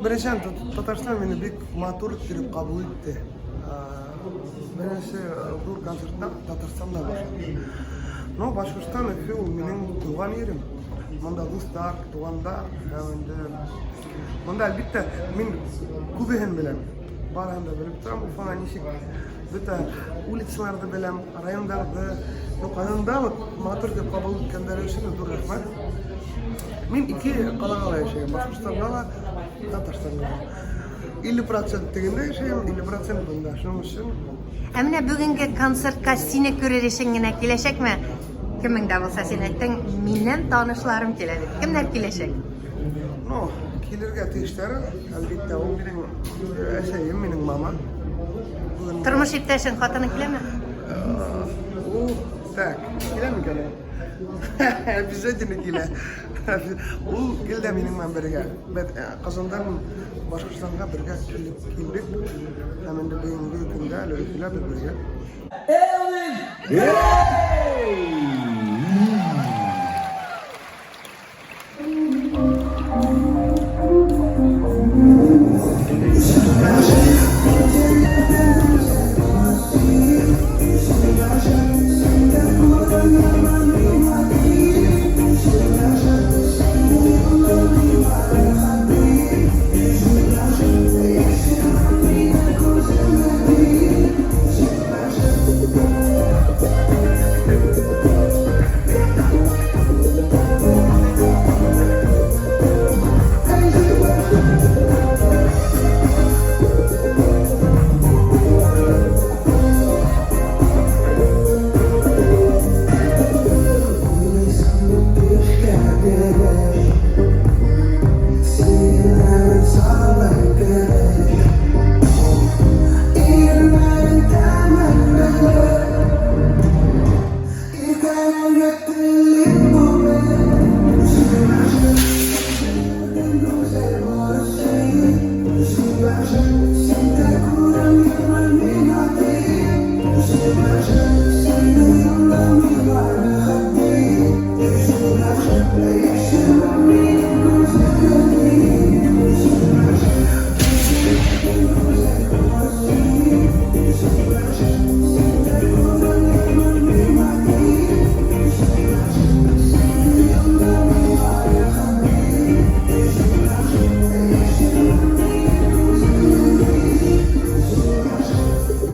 Birinci Tatarstan beni büyük matur edip kabul etti. Birinci bu konsertten Tatarstan'da başladı. No, Başkırstan etti o benim doğan yerim. Manda dostlar, doğanlar, manda elbette min kubehen bilem. Baranda bilip turam o falan işi. Bitte uliçlarda bilem, rayonlarda, yukarıda matur edip kabul etkenler için dur rahmet. Min iki kalağala yaşayayım. Başkıstan'da da Tatarstan'da. 50% degende yaşayayım, 50% bunda. Şunun için. Emine bugünkü konsertka seni görürüşüngene kileşek mi? Kimin de olsa sen ettin, minnem tanışlarım kiledi. Kimler kileşek? No, kilirge teşleri, elbette o benim eşeğim, benim mama. Turmuş ipteşin katını kileme? O, tak, kile mi kile? Bize dini kile. O kilde benim ben birge. Bet kazandan Başkıstan'da birge kildik. Hemen de benim bir günde öyle kile bir birge. Elin!